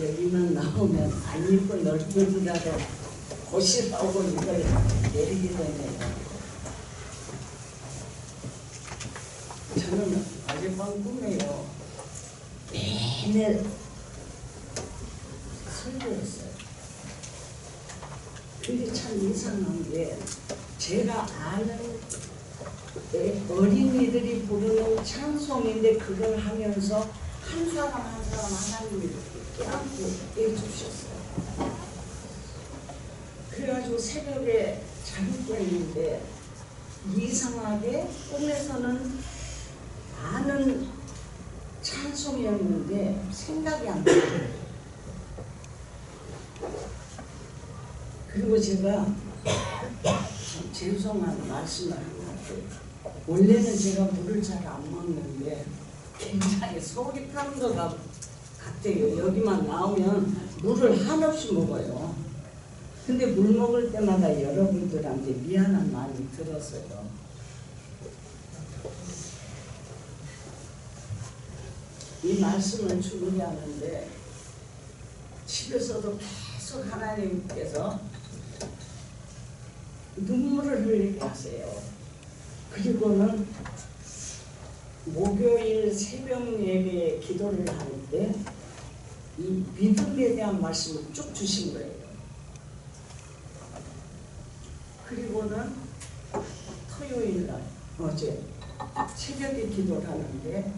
여기만 나오면 안 이쁜 얼굴이라도 보시라고 이걸 내리게 되네요. 저는 어젯밤 꿈에요. 내내 설교했어요. 근데 참 이상한 게 제가 아는 어린이들이 부르는 찬송인데 그걸 하면서 한 사람 한 사람 하나님이 이렇게 껴안고 해주셨어요. 그래가지고 새벽에 잠이 깼는데 이상하게 꿈에서는 아는 찬송이었는데 생각이 안 나요. 그리고 제가 참 죄송한 말씀을 하나 할게요. 원래는 제가 물을 잘 안 먹는데 굉장히 속이 타는 것 같아요. 여기만 나오면 물을 한없이 먹어요. 근데 물 먹을 때마다 여러분들한테 미안한 마음이 들었어요. 이 말씀을 준비하는데 집에서도 계속 하나님께서 눈물을 흘리게 하세요. 그리고는 목요일 새벽 예배 기도를 할 때 이 믿음에 대한 말씀을 쭉 주신 거예요. 그리고는 토요일 날 어제 새벽에 기도를 하는데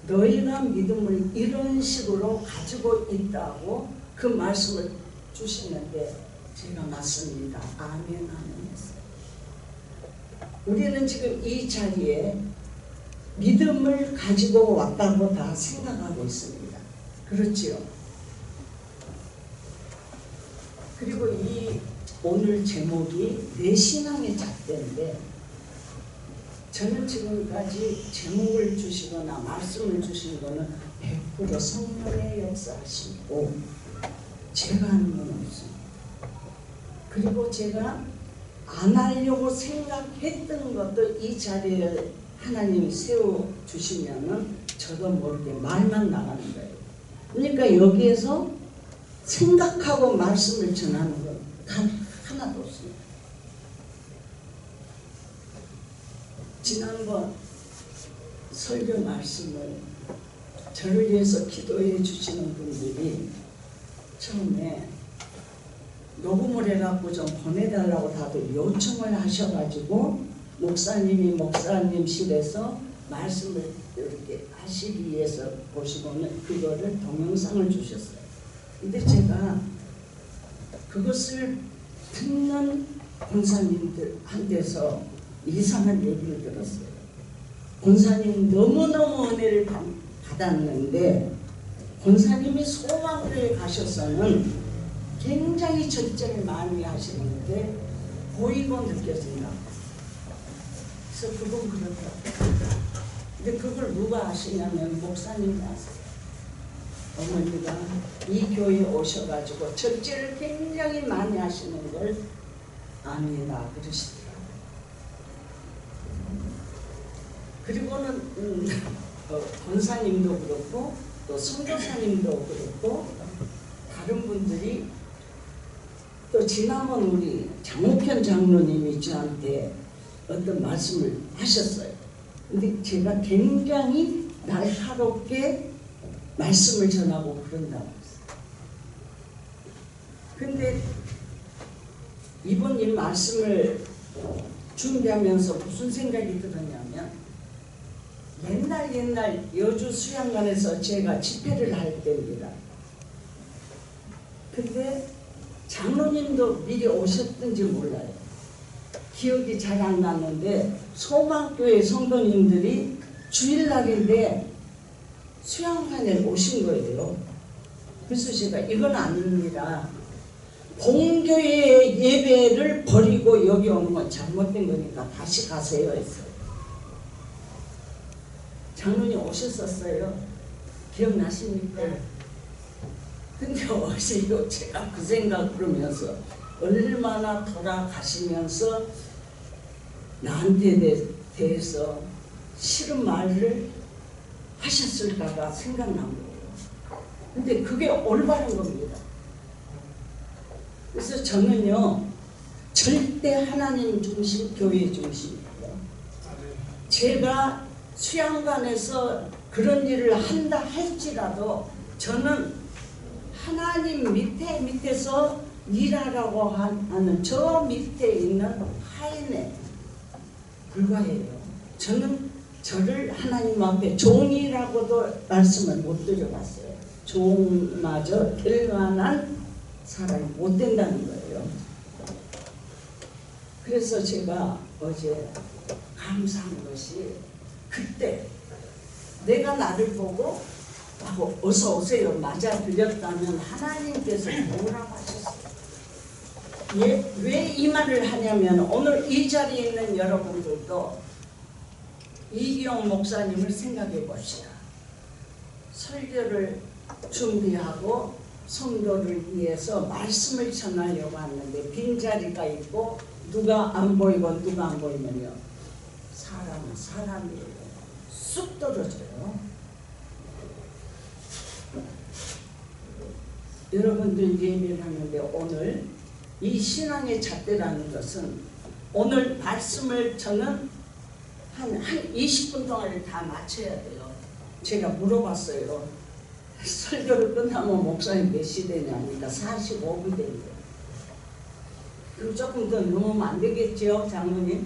너희가 믿음을 이런 식으로 가지고 있다고 그 말씀을 주시는데 제가 맞습니다. 아멘 아멘 했어요. 우리는 지금 이 자리에 믿음을 가지고 왔다고 다 생각하고 있습니다. 그렇지요? 그리고 이 오늘 제목이 내 신앙의 잣대인데 저는 지금까지 제목을 주시거나 말씀을 주신 거는 100% 성령의 역사하시고 제가 하는 건 없습니다. 그리고 제가 안 하려고 생각했던 것도 이 자리에 하나님이 세워주시면은 저도 모르게 말만 나가는 거예요. 그러니까 여기에서 생각하고 말씀을 전하는 건 단 하나도 없습니다. 지난번 설교 말씀을 저를 위해서 기도해 주시는 분들이 처음에 녹음을 해갖고 좀 보내달라고 다들 요청을 하셔가지고 목사님실에서 말씀을 이렇게 하시기 위해서 보시고는 그거를 동영상을 주셨어요. 근데 제가 그것을 듣는 권사님들한테서 이상한 얘기를 들었어요. 권사님 너무너무 은혜를 받았는데 권사님이 소망교회 가셔서는 굉장히 절제를 많이 하시는데 보이고 느껴진다. 그래서 그건 그렇다. 근데 그걸 누가 아시냐면 목사님이 아세요. 어머니가 이 교회에 오셔가지고 절제를 굉장히 많이 하시는 걸 아니다 그러시더라고요. 그리고는 권사님도 그렇고 또 선교사님도 그렇고 다른 분들이 또 지난번 우리 장옥현 장로님이 저한테 어떤 말씀을 하셨어요. 근데 제가 굉장히 날카롭게 말씀을 전하고 그런다고 했어요. 근데 이번 이 말씀을 준비하면서 무슨 생각이 들었냐면 옛날 여주 수양관에서 제가 집회를 할 때입니다. 근데 장로님도 미리 오셨던지 몰라요. 기억이 잘 안 나는데 소망교회 성도님들이 주일날인데 수양관에 오신 거예요. 그래서 제가 이건 아닙니다. 본교회 예배를 버리고 여기 오는 건 잘못된 거니까 다시 가세요 했어요. 장로님 오셨었어요. 기억나십니까? 근데 어제요 제가 그 생각 그러면서 얼마나 돌아가시면서 나한테 대해서 싫은 말을 하셨을까가 생각난 거예요. 근데 그게 올바른 겁니다. 그래서 저는요, 절대 하나님 중심, 교회 중심이에요. 제가 수양관에서 그런 일을 한다 할지라도 저는 하나님 밑에서 일하라고 하는 저 밑에 있는 하인에 불과해요. 저는 저를 하나님 앞에 종이라고도 말씀을 못 드려봤어요. 종마저 될 만한 사람이 못 된다는 거예요. 그래서 제가 어제 감사한 것이, 그때 내가 나를 보고 어서 오세요 맞아 들렸다면 하나님께서 뭐라고 하셨어요? 왜 이 말을 하냐면, 오늘 이 자리에 있는 여러분들도 이기영 목사님을 생각해 봅시다. 설교를 준비하고 성도를 위해서 말씀을 전하려고 하는데 빈자리가 있고 누가 안 보이고 누가 안 보이면요, 사람은 사람이에요. 쑥 떨어져요. 여러분들 예배를 하는데 오늘 이 신앙의 잣대라는 것은, 오늘 말씀을 저는 한 20분 동안을 다 마쳐야 돼요. 제가 물어봤어요. 설교를 끝나면 목사님 몇 시 되냐니까 45분 된대요. 그럼 조금 더 넘으면 안 되겠죠, 장로님?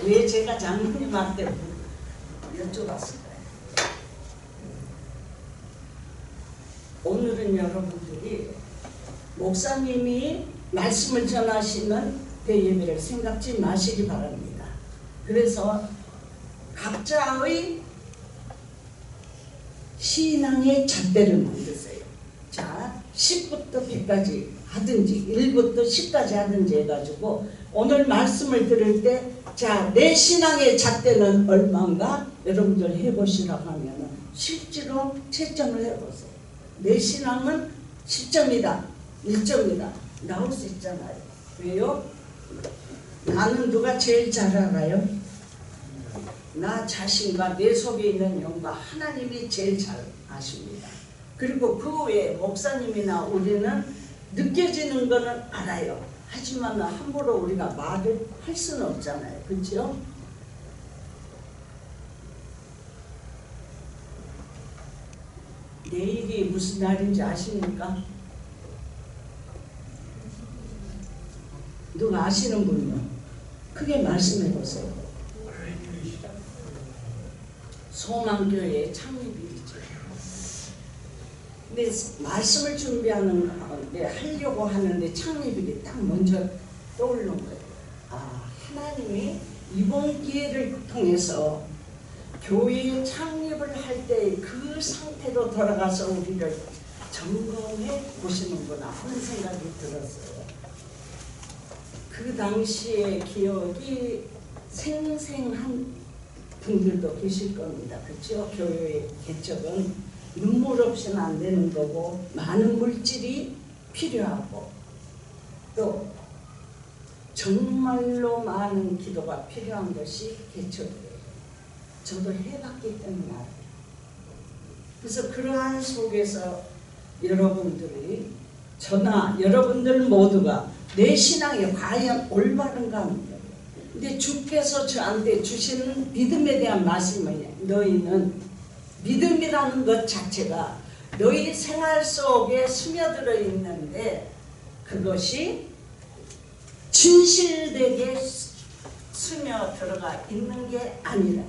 왜 제가 장로님한테 여쭤봤을까요? 오늘은 여러분들이 목사님이 말씀을 전하시는 대예배를 생각지 마시기 바랍니다. 그래서 각자의 신앙의 잣대를 만드세요. 자, 10부터 100까지 하든지 1부터 10까지 하든지 해가지고 오늘 말씀을 들을 때, 자, 내 신앙의 잣대는 얼마인가 여러분들 해보시라고 하면 실제로 채점을 해보세요. 내 신앙은 10점이다 1점이다 나올 수 있잖아요. 왜요? 나는 누가 제일 잘 알아요? 나 자신과 내 속에 있는 영과 하나님이 제일 잘 아십니다. 그리고 그 외에 목사님이나 우리는 느껴지는 거는 알아요. 하지만 함부로 우리가 말을 할 수는 없잖아요. 그렇죠? 내일이 무슨 날인지 아십니까? 누가 아시는 분이요? 크게 말씀해 보세요. 소망교회 창립일이죠. 근데 말씀을 준비하는 가운데 하려고 하는데 창립일이 딱 먼저 떠오르는 거예요. 아, 하나님이 이번 기회를 통해서 교회 창립을 할 때 그 상태로 돌아가서 우리를 점검해 보시는구나 하는 생각이 들었어요. 그 당시의 기억이 생생한 분들도 계실 겁니다. 그렇죠? 교회의 개척은 눈물 없이는 안 되는 거고 많은 물질이 필요하고 또 정말로 많은 기도가 필요한 것이 개척이에요. 저도 해봤기 때문에 알아요. 그래서 그러한 속에서 여러분들이, 저나 여러분들 모두가 내 신앙이 과연 올바른가 하는 거예요. 근데 주께서 저한테 주시는 믿음에 대한 말씀이에요. 너희는 믿음이라는 것 자체가 너희 생활 속에 스며들어 있는데 그것이 진실되게 스며들어가 있는 게 아니라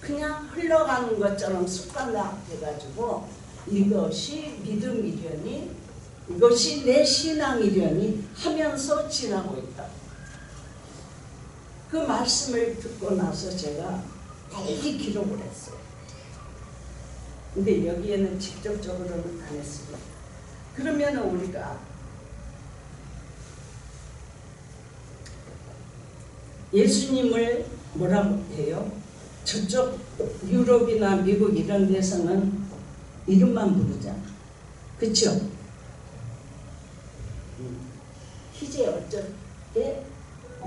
그냥 흘러가는 것처럼 습관화돼가지고 이것이 믿음이려니 이것이 내 신앙이려니 하면서 지나고 있다. 그 말씀을 듣고 나서 제가 빨리 기록을 했어요. 근데 여기에는 직접적으로는 안 했습니다. 그러면 우리가 예수님을 뭐라고 해요? 저쪽 유럽이나 미국 이런 데서는 이름만 부르잖아. 그쵸? 희재 어떻게,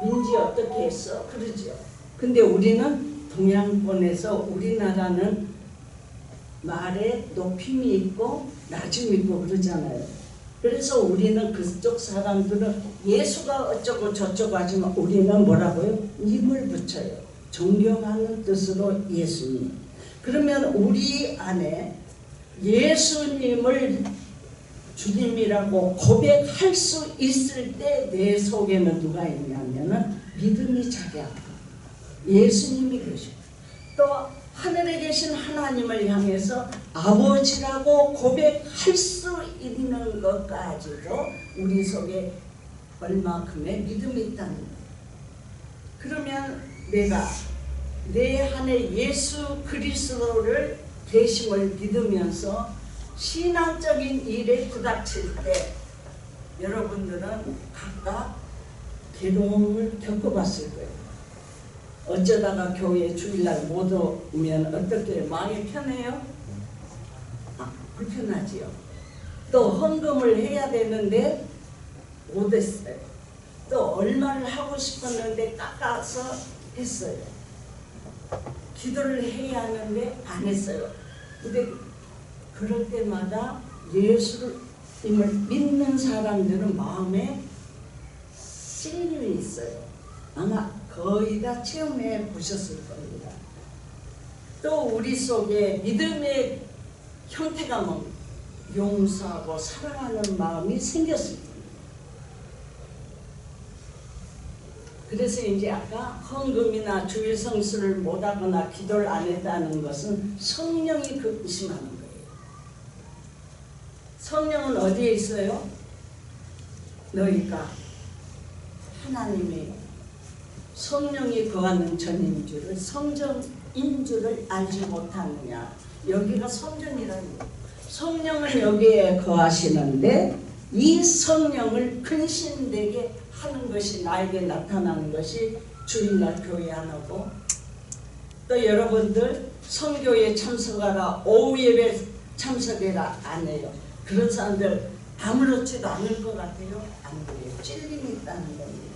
민지 어떻게 했어? 그러죠. 근데 우리는 동양권에서 우리나라는 말에 높임이 있고 낮음이 있고 그러잖아요. 그래서 우리는 그쪽 사람들은 예수가 어쩌고 저쩌고 하지만 우리는 뭐라고요? 님을 붙여요. 존경하는 뜻으로 예수님. 그러면 우리 안에 예수님을 주님이라고 고백할 수 있을 때 내 속에는 누가 있냐면은 믿음이 자기야. 예수님이 계시고 또 하늘에 계신 하나님을 향해서 아버지라고 고백할 수 있는 것까지도 우리 속에 얼마큼의 믿음이 있다는 거예요. 그러면 내가 내 안에 예수 그리스도를 계심을 믿으면서 신앙적인 일에 부닥칠 때 여러분들은 각각 괴로움을 겪어봤을 거예요. 어쩌다가 교회에 주일날 못 오면 어떻게 마음이 편해요? 불편하지요. 또 헌금을 해야 되는데 못했어요. 또 얼마를 하고 싶었는데 깎아서 했어요. 기도를 해야 하는데 안 했어요. 근데 그럴 때마다 예수님을 믿는 사람들은 마음에 찔림이 있어요. 아마 거의 다 체험해 보셨을 겁니다. 또 우리 속에 믿음의 형태가 뭐 용서하고 사랑하는 마음이 생겼을 겁니다. 그래서 이제 아까 헌금이나 주일 성수를 못하거나 기도를 안 했다는 것은 성령이 근심하는 거예요. 성령은 어디에 있어요? 너희가 하나님의 성령이 거하는 전인 줄을 성전인 줄을 알지 못하느냐. 여기가 성전이라는 거예요. 성령은 여기에 거하시는데 이 성령을 근신되게 하는 것이 나에게 나타나는 것이 주일날 교회 안 오고 또 여러분들 성교에 참석하라 오후 예배 참석해라 안 해요. 그런 사람들 아무렇지도 않을 것 같아요. 안 그래요. 찔림이 있다는 겁니다.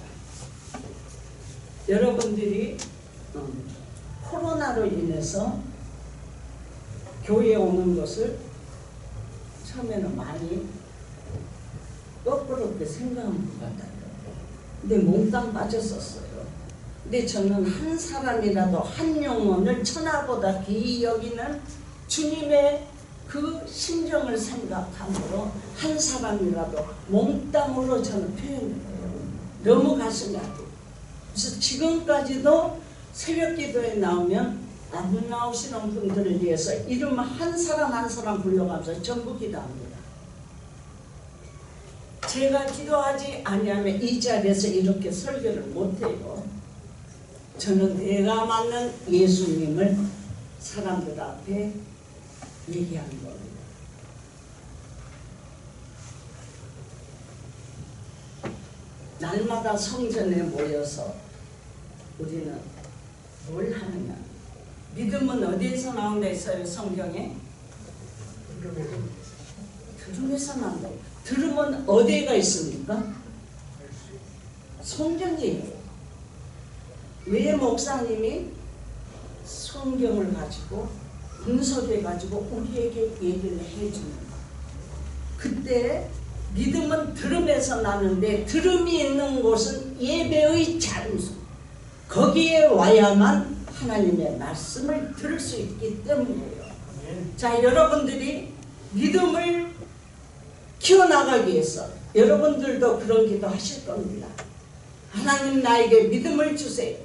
여러분들이 코로나로 인해서 교회에 오는 것을 처음에는 많이 거꾸로 그렇게 생각한 것 같아요. 근데 몽땅 빠졌었어요. 근데 저는 한 사람이라도 한 영혼을 천하보다 귀히 여기는 주님의 그 심정을 생각함으로 한 사람이라도 몽땅으로 저는 표현해요. 너무 가슴이 아프고. 그래서 지금까지도 새벽 기도에 나오면 안 나오시는 분들을 위해서 이름 한 사람 한 사람 불러가면서 전부 기도합니다. 제가 기도하지 아니하면 이 자리에서 이렇게 설교를 못해요. 저는 내가 맞는 예수님을 사람들 앞에 얘기하는 겁니다. 날마다 성전에 모여서 우리는 뭘 하느냐. 믿음은 어디에서 나온다 했어요? 성경에? 들음에서 나온다. 들음은 어디가 있습니까? 성경이에요. 왜 목사님이 성경을 가지고 분석해 가지고 우리에게 얘기를 해주는가? 그때 믿음은 들음에서 나는데 들음이 있는 곳은 예배의 장소. 거기에 와야만 하나님의 말씀을 들을 수 있기 때문이에요. 자, 여러분들이 믿음을 키워나가기 위해서 여러분들도 그런 기도 하실 겁니다. 하나님 나에게 믿음을 주세요.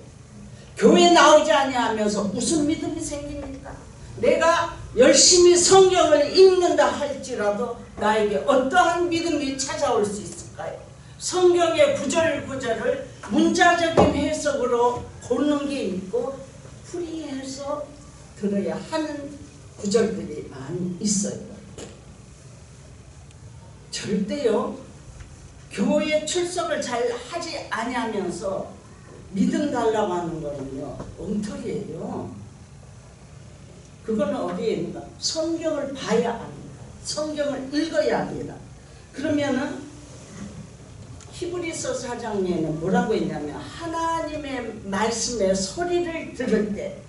교회 나오지 아니하면서 무슨 믿음이 생깁니까? 내가 열심히 성경을 읽는다 할지라도 나에게 어떠한 믿음이 찾아올 수 있을까요? 성경의 구절구절을 문자적인 해석으로 보는 게 있고 풀이해서 들어야 하는 구절들이 많이 있어요. 절대요 교회 출석을 잘 하지 아니하면서 믿음 달라고 하는 거는요 엉터리예요. 그거는 어디에 있는가? 성경을 봐야 합니다. 성경을 읽어야 합니다. 그러면은 히브리서 4장에는 뭐라고 했냐면 하나님의 말씀의 소리를 들을 때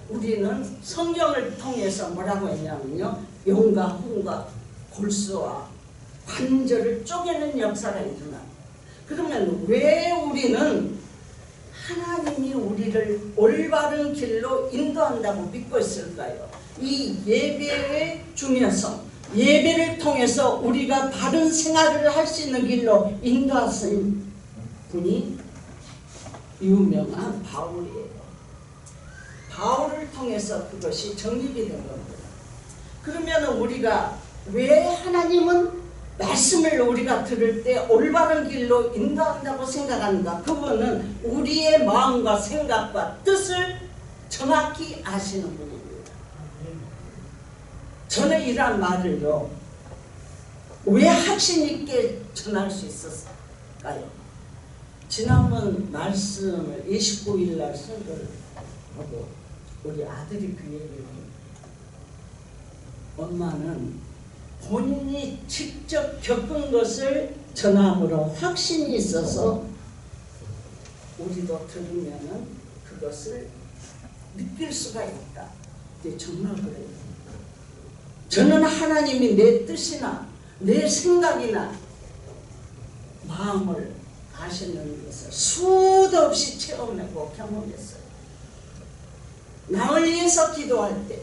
우리는 성경을 통해서 뭐라고 했냐면요, 용과 혼과 골수와 관절을 쪼개는 역사가 일어나. 그러면 왜 우리는 하나님이 우리를 올바른 길로 인도한다고 믿고 있을까요? 이 예배의 중요성, 예배를 통해서 우리가 바른 생활을 할 수 있는 길로 인도하신 분이 유명한 바울이에요. 바울을 통해서 그것이 정립이 된 겁니다. 그러면 우리가 왜 하나님은 말씀을 우리가 들을 때 올바른 길로 인도한다고 생각한다? 그분은 우리의 마음과 생각과 뜻을 정확히 아시는 분입니다. 저는 이러한 말을요, 왜 확신 있게 전할 수 있었을까요? 지난번 말씀을 29일 날 설교를 하고 우리 아들이 그 얘기를 해요. 엄마는 본인이 직접 겪은 것을 전함으로 확신이 있어서 우리도 들으면은 그것을 느낄 수가 있다. 근데 정말 그래요. 저는 하나님이 내 뜻이나 내 생각이나 마음을 아시는 것을 수도 없이 체험하고 경험했어요. 나를 위해서 기도할 때,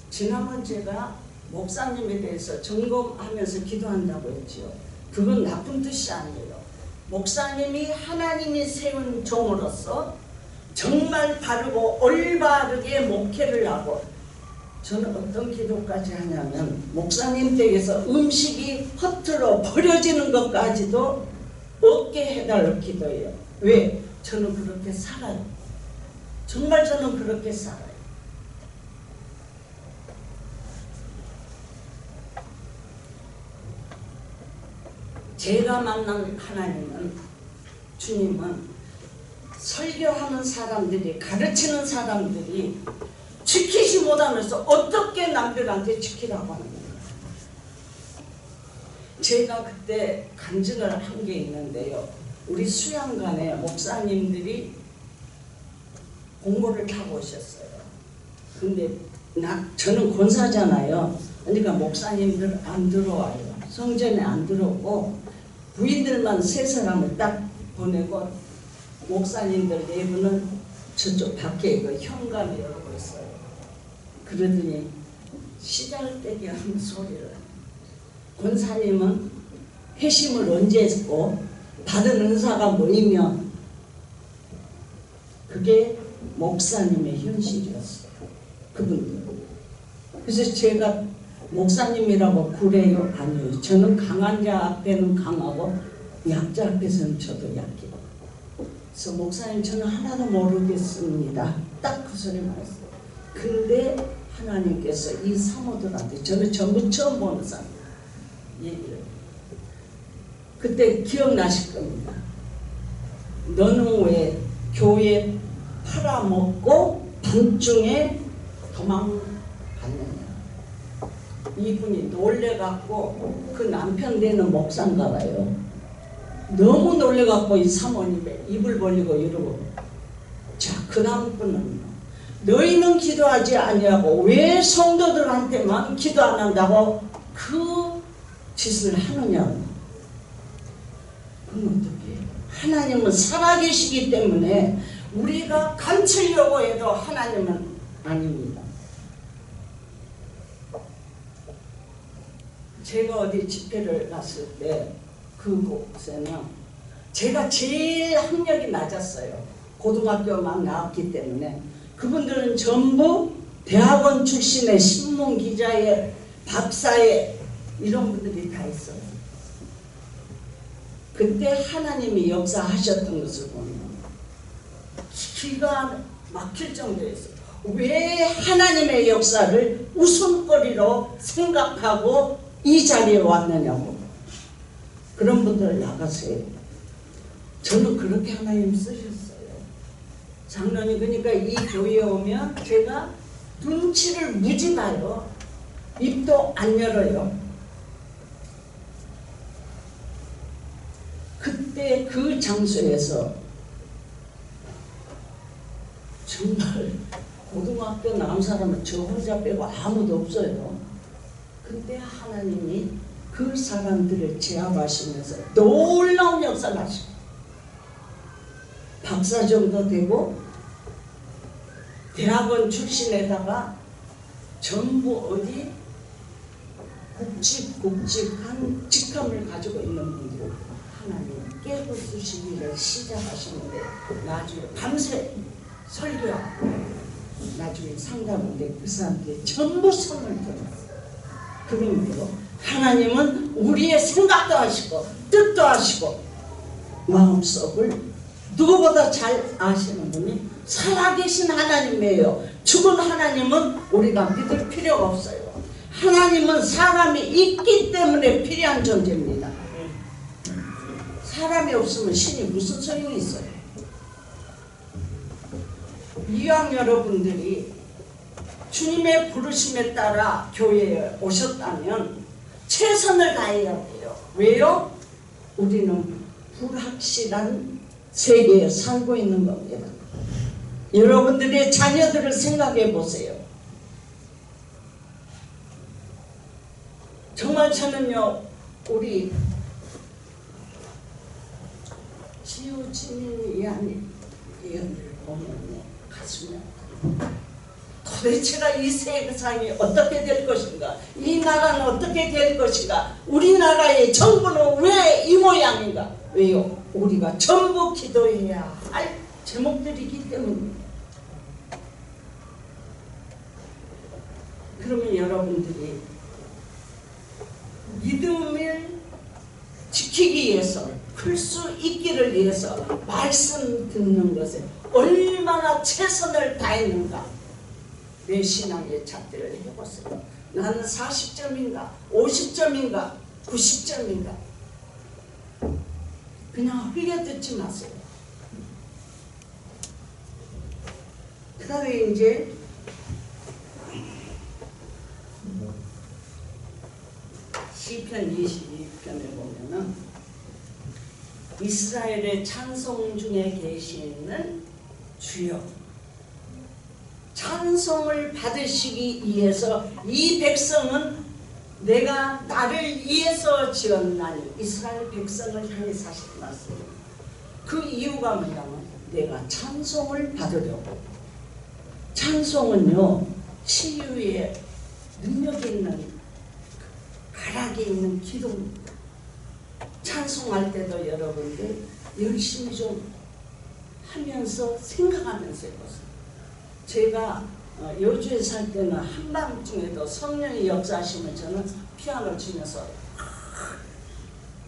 지난번 제가 목사님에 대해서 점검하면서 기도한다고 했지요. 그건 나쁜 뜻이 아니에요. 목사님이 하나님이 세운 종으로서 정말 바르고 올바르게 목회를 하고, 저는 어떤 기도까지 하냐면 목사님 댁에서 음식이 허투루 버려지는 것까지도 없게 해달라고 기도해요. 왜? 저는 그렇게 살아요. 정말 저는 그렇게 살아요. 제가 만난 하나님은, 주님은 설교하는 사람들이, 가르치는 사람들이 지키지 못하면서 어떻게 남들한테 지키라고 하는 거예요. 제가 그때 간증을 한 게 있는데요. 우리 수양관에 목사님들이 공고를 타고 오셨어요. 근데 저는 권사잖아요. 그러니까 목사님들 안 들어와요. 성전에 안 들어오고 부인들만 3사람을 딱 보내고 목사님들 4분은 저쪽 밖에 그 현관에 열고 있어요. 그러더니 시잘때기 하는 소리를, 권사님은 회심을 언제 했고 받은 은사가 뭐이면, 그게 목사님의 현실이었어요. 그분들. 그래서 제가 목사님이라고 그래요? 아니요. 저는 강한 자 앞에는 강하고 약자 앞에서는 저도 약해요. 그래서 목사님, 저는 하나도 모르겠습니다. 딱 그 소리 말했어요. 근데 하나님께서 이 사모들한테, 저는 전부 처음 보는 사람 얘기를, 그때 기억나실 겁니다. 너는 왜 교회 팔아먹고 밤중에 도망갔느냐. 이분이 놀래갖고, 그 남편 되는 목사인가 봐요. 너무 놀래갖고 이 사모님의 입을 벌리고 이러고, 자, 그 다음 분은 너희는 기도하지 아니하고 왜 성도들한테만 기도 안 한다고 그 짓을 하느냐고. 그럼 어떻게 해요? 하나님은 살아계시기 때문에 우리가 감추려고 해도 하나님은 아닙니다. 제가 어디 집회를 갔을 때 그곳에는 제가 제일 학력이 낮았어요. 고등학교만 나왔기 때문에. 그분들은 전부 대학원 출신의 신문기자의 박사의 이런 분들이 다 있어요. 그때 하나님이 역사하셨던 것을 보면 기가 막힐 정도였어요. 왜 하나님의 역사를 웃음거리로 생각하고 이 자리에 왔느냐고. 그런 분들 나가세요. 저는 그렇게 하나님 쓰셨어요. 장로님, 그러니까 이 교회에 오면 제가 눈치를 무지 봐요. 입도 안 열어요. 그때 그 장소에서 정말 고등학교 나온 사람은 저 혼자 빼고 아무도 없어요. 근데 하나님이 그 사람들을 제압하시면서 놀라운 역사를 하시고 박사 정도 되고 대학원 출신에다가 전부 어디 굵직굵직한 직함을 가지고 있는 분들 하나님 깨고 쓰시기를 시작하시는데 나중에 밤새 설교하고 나중에 상담인데 그 사람들이 전부 손을 들었어요. 그러므로 하나님은 우리의 생각도 하시고 뜻도 하시고 마음속을 누구보다 잘 아시는 분이 살아계신 하나님이에요. 죽은 하나님은 우리가 믿을 필요가 없어요. 하나님은 사람이 있기 때문에 필요한 존재입니다. 사람이 없으면 신이 무슨 소용이 있어요. 이왕 여러분들이 주님의 부르심에 따라 교회에 오셨다면 최선을 다해야 돼요. 왜요? 우리는 불확실한 세계에 살고 있는 겁니다. 여러분들의 자녀들을 생각해 보세요. 정말 저는요, 우리 지우진이 의원을 보면 가슴이 아파요. 도대체가 이 세상이 어떻게 될 것인가? 이 나라는 어떻게 될 것인가? 우리나라의 정부는 왜 이 모양인가? 왜요? 우리가 전부 기도해야 할 제목들이기 때문입니다. 그러면 여러분들이 믿음을 지키기 위해서 클 수 있기를 위해서 말씀 듣는 것에 얼마나 최선을 다했는가? 내 신앙의 잣대를 해보세요. 나는 40점인가 50점인가 90점인가 그냥 흘려듣지 마세요. 그 다음에 이제 시편 22편에 보면은 이스라엘의 찬송 중에 계시는 주여 찬송을 받으시기 위해서 이 백성은 내가 나를 위해서 지었나니 이스라엘 백성을 향해서 하신 말씀. 그 이유가 뭐냐면 내가 찬송을 받으려고. 찬송은요 치유의 능력이 있는 가락이 있는 기도입니다. 찬송할 때도 여러분들 열심히 좀 하면서 생각하면서 해보세요. 제가 여주에 살 때는 한밤중에도 성령의 역사하시면 저는 피아노 치면서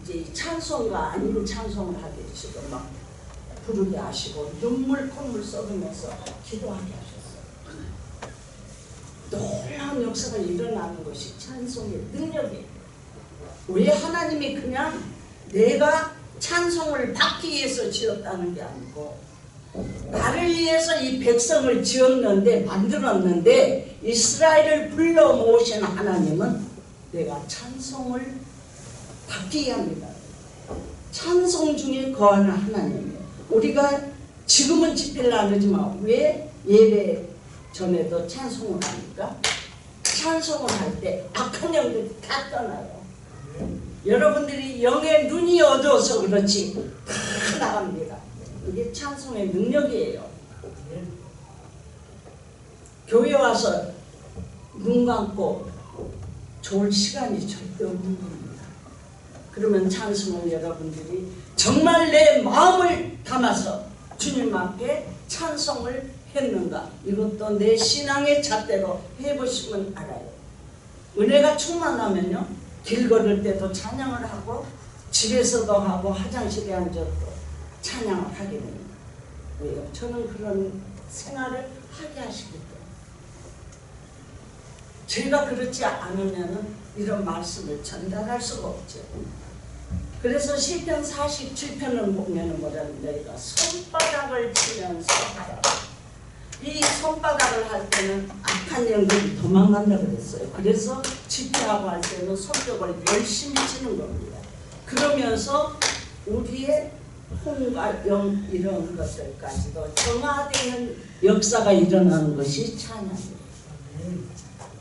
이제 찬송과 아닌 찬송을 하게 지금 막 부르게 하시고 눈물 콧물 쏟으면서 기도하게 하셨어요. 놀라운 역사가 일어나는 것이 찬송의 능력이에요. 왜 하나님이 그냥 내가 찬송을 받기 위해서 지었다는 게 아니고 나를 위해서 이 백성을 지었는데 만들었는데 이스라엘을 불러 모으신 하나님은 내가 찬송을 받기 위함이다. 찬송 중에 거하는 하나님이에요. 우리가 지금은 집회를 안 하지만 왜 예배 전에도 찬송을 합니까? 찬송을 할 때 악한 영들이 다 떠나요. 여러분들이 영의 눈이 어두워서 그렇지 다 나갑니다. 이게 찬송의 능력이에요. 교회 와서 눈 감고 좋을 시간이 절대 없는 겁니다. 그러면 찬송을 여러분들이 정말 내 마음을 담아서 주님 앞에 찬송을 했는가? 이것도 내 신앙의 잣대로 해보시면 알아요. 은혜가 충만하면요 길 걸을 때도 찬양을 하고 집에서도 하고 화장실에 앉아도 찬양을 하게 됩니다. 왜요? 저는 그런 생활을 하게 하시기 때문에. 제가 그렇지 않으면 이런 말씀을 전달할 수가 없죠. 그래서 시편 47편을 보면 뭐라는 너희가 손바닥을 치면서 하라. 이 손바닥을 할 때는 악한 영들이 도망간다 그랬어요. 그래서 집회하고 할 때는 손뼉을 열심히 치는 겁니다. 그러면서 우리의 홍가영 이런 것들까지도 정화되는 역사가 일어나는 것이 찬양이에요.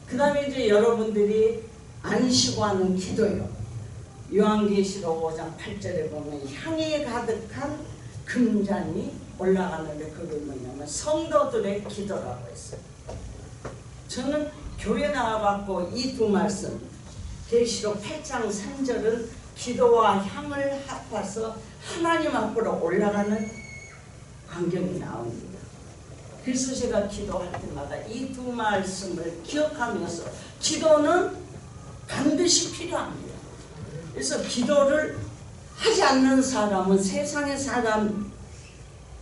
그 다음에 이제 여러분들이 안식하는 기도요. 요한계시록 5장 8절에 보면 향이 가득한 금잔이 올라가는데 그게 뭐냐면 성도들의 기도라고 했어요. 저는 교회 나와갖고 이 두 말씀, 계시록 8장 3절은 기도와 향을 합해서 하나님 앞으로 올라가는 광경이 나옵니다. 그래서 제가 기도할 때마다 이 두 말씀을 기억하면서 기도는 반드시 필요합니다. 그래서 기도를 하지 않는 사람은 세상의 사람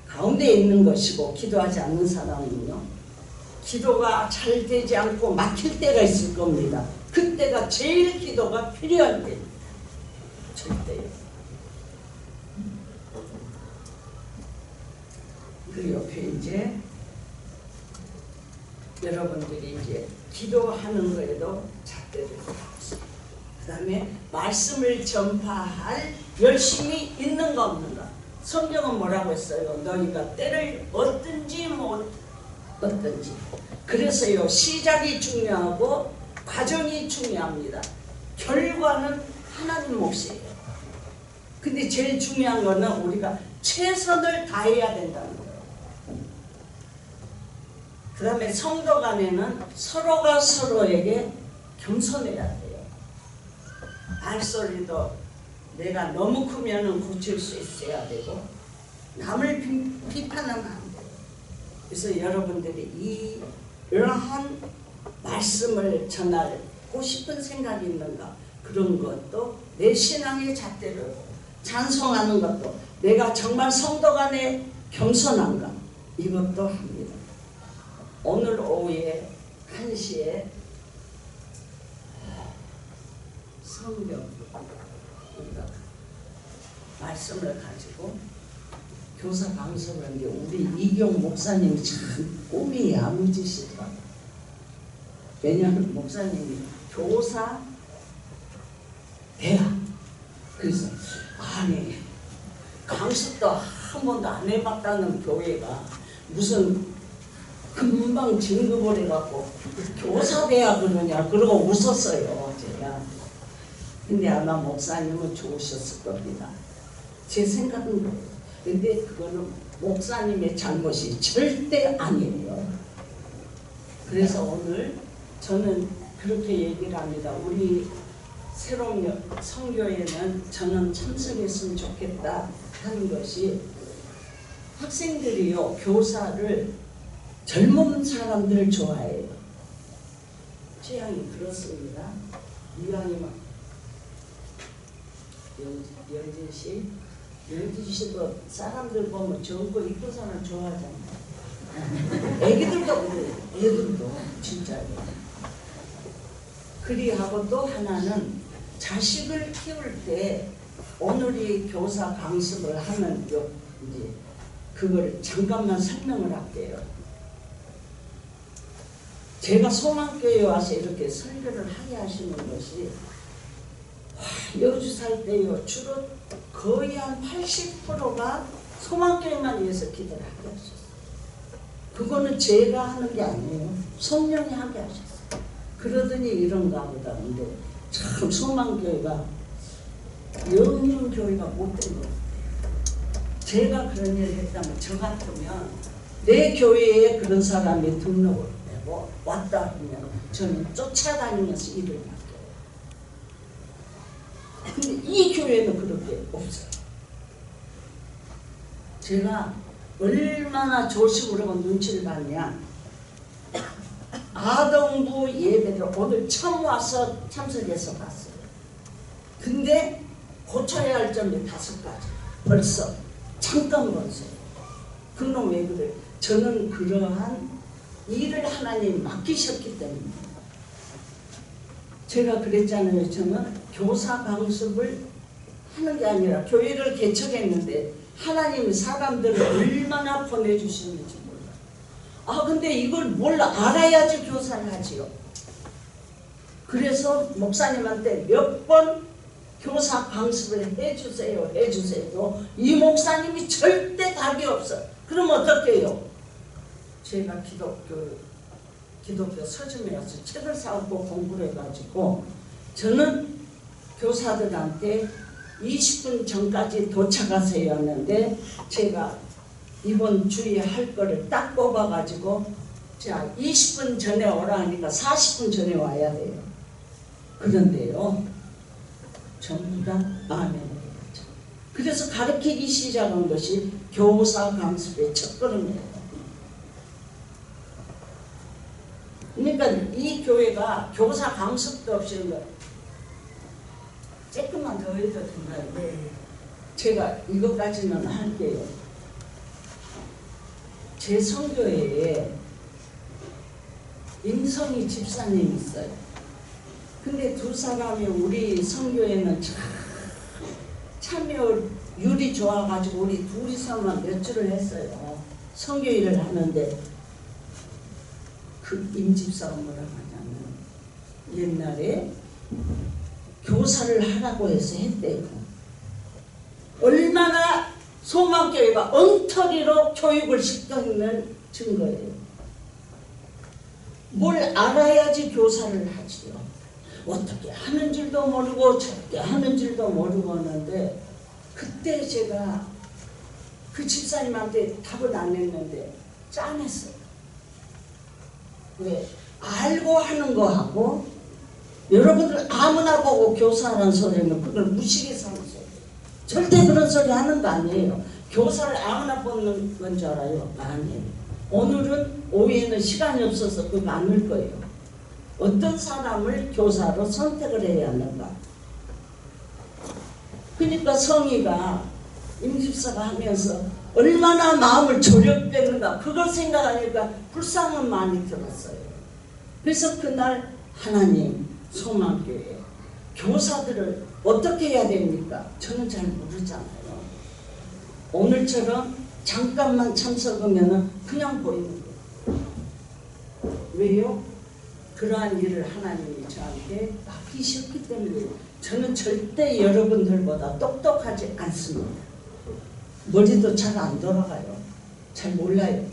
가운데 있는 것이고, 기도하지 않는 사람은요, 기도가 잘 되지 않고 막힐 때가 있을 겁니다. 그때가 제일 기도가 필요할 때입니다. 절대요. 그 옆에 이제 여러분들이 이제 기도하는 거에도 잣대를 잡습니다. 그 다음에 말씀을 전파할 열심히 있는 거 없는가. 성경은 뭐라고 했어요? 너희가 때를 얻든지 못 얻든지. 그래서요, 시작이 중요하고 과정이 중요합니다. 결과는 하나님 몫이에요. 근데 제일 중요한 거는 우리가 최선을 다해야 된다는 거예요. 그 다음에 성도 간에는 서로가 서로에게 겸손해야 돼요. 말소리도 내가 너무 크면 고칠 수 있어야 되고, 남을 비판하면 안 돼요. 그래서 여러분들이 이러한 말씀을 전하고 싶은 생각이 있는가, 그런 것도 내 신앙의 잣대를 찬송하는 것도, 내가 정말 성도 간에 겸손한가, 이것도 합니다. 오늘 오후에 1시에 성경 말씀을 가지고 교사 강습을 하는데, 우리 이경 목사님이 지금 꿈이 야무지시더라고요. 왜냐하면 목사님이 교사 대학, 그래서 아니 강습도 한 번도 안 해봤다는 교회가 무슨 금방 진급을 해갖고 교사 대학을 그러냐, 그러고 웃었어요 제가. 근데 아마 목사님은 좋으셨을 겁니다. 제 생각은 그래요. 근데 그거는 목사님의 잘못이 절대 아니에요. 그래서 오늘 저는 그렇게 얘기를 합니다. 우리 새로운 성교회는 저는 참석했으면 좋겠다 하는 것이, 학생들이요, 교사를 젊은 사람들을 좋아해요. 취향이 그렇습니다. 이왕이면 영진 씨도 사람들 보면 젊고 이쁜 사람 좋아하잖아요. 애기들도 그래요. 애들도 진짜요. 그리하고 또 하나는 자식을 키울 때 오늘이 교사 강습을 하면 이제 그걸 잠깐만 설명을 할게요. 제가 소망교회에 와서 이렇게 설교를 하게 하시는 것이, 여주 살 때요, 주로 거의 한 80%가 소망교회만 위해서 기도를 하게 하셨어요. 그거는 제가 하는 게 아니에요. 성령이 하게 하셨어요. 그러더니 이런가 보다. 근데 참 소망교회가 영영교회가 못된 것 같아요. 제가 그런 일을 했다면, 저 같으면 내 교회에 그런 사람이 등록을 하고 왔다 하면 저는 쫓아다니면서 일을 맡겨요. 근데 이 교회는 그렇게 없어요. 제가 얼마나 조심을 하고 눈치를 봤냐, 아동부 예배를 오늘 처음 와서 참석해서 봤어요. 근데 고쳐야 할 점이 5가지 벌써 잠깐 벌써. 그럼 왜 그래? 저는 그러한 일을 하나님 맡기셨기 때문에. 제가 그랬잖아요. 저는 교사 강습을 하는 게 아니라 교회를 개척했는데 하나님이 사람들을 얼마나 보내주시는지 몰라요. 아, 근데 이걸 뭘 알아야지 교사를 하지요. 그래서 목사님한테 몇 번 교사 강습을 해주세요. 해주세요. 이 목사님이 절대 답이 없어. 그럼 어떻게 해요? 제가 기독교 서점에 가서 책을 사고 공부를 해가지고 저는 교사들한테 20분 전까지 도착하세요 하는데 제가 이번 주에 할 거를 딱 뽑아가지고 자 20분 전에 오라 하니까 40분 전에 와야 돼요. 그런데요 전부 다 아멘을 해야죠. 그래서 가르치기 시작한 것이 교사 강습의 첫걸음이에요. 그러니까 이 교회가 교사 강습도 없이 조금만 더 해도 된가요? 네. 제가 이것까지는 할게요. 제 선교회에 임성희 집사님이 있어요. 근데 두 사람이 우리 선교회는 참여율이 좋아가지고 우리 둘이서만 몇 주를 했어요. 선교일을 하는데 그 임집사가 뭐라고 하냐면 옛날에 교사를 하라고 해서 했대요. 얼마나 소망교회가 엉터리로 교육을 시켰는 증거예요. 뭘 알아야지 교사를 하지요. 어떻게 하는 줄도 모르고 저렇게 하는 줄도 모르고 하는데 그때 제가 그 집사님한테 답을 안 했는데 짠했어요. 왜? 알고 하는 거하고 여러분들 아무나 보고 교사라는 소리는 그걸 무식해서 하는 소리. 절대 그런 소리 하는 거 아니에요. 교사를 아무나 보는 건 줄 알아요? 아니에요. 오늘은 오후에는 시간이 없어서 그거 안 할 거예요. 어떤 사람을 교사로 선택을 해야 하는가. 그러니까 성희가 임집사가 하면서 얼마나 마음을 조력되는가 그걸 생각하니까 불쌍한 마음이 들었어요. 그래서 그날 하나님 소망교회 교사들을 어떻게 해야 됩니까? 저는 잘 모르잖아요. 오늘처럼 잠깐만 참석하면 그냥 보이는 거예요. 왜요? 그러한 일을 하나님이 저한테 맡기셨기 때문에 저는 절대 여러분들보다 똑똑하지 않습니다. 머리도 잘 안 돌아가요. 잘 몰라요.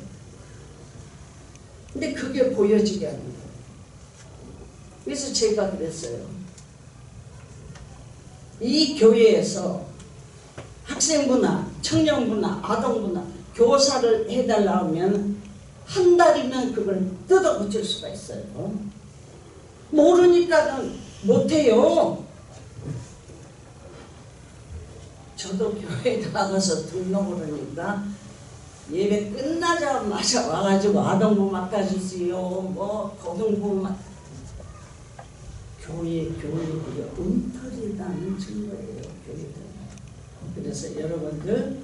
근데 그게 보여지게 하는 거예요. 그래서 제가 그랬어요. 이 교회에서 학생부나 청년부나 아동부나 교사를 해달라 하면 한 달이면 그걸 뜯어고칠 수가 있어요. 모르니까는 못해요. 저도 교회에 나가서 등록을 하니까 예배 끝나자마자 와가지고 아동부 맡아주세요. 뭐 고등부 교회들이 엉터리라는 증거예요. 교회들. 그래서 여러분들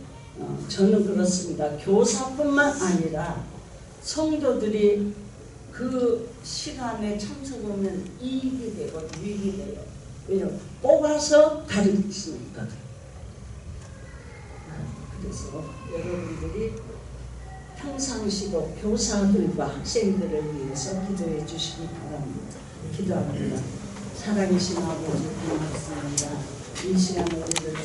저는 그렇습니다. 교사뿐만 아니라 성도들이 그 시간에 참석하면 이익이 되고 유익이 돼요. 왜냐하면 뽑아서 가르치니까. 그래서 여러분들이 평상시도 교사들과 학생들을 위해서 기도해 주시기 바랍니다. 기도합니다. 살아계신 아버지 고맙습니다. 이 시간에 우리를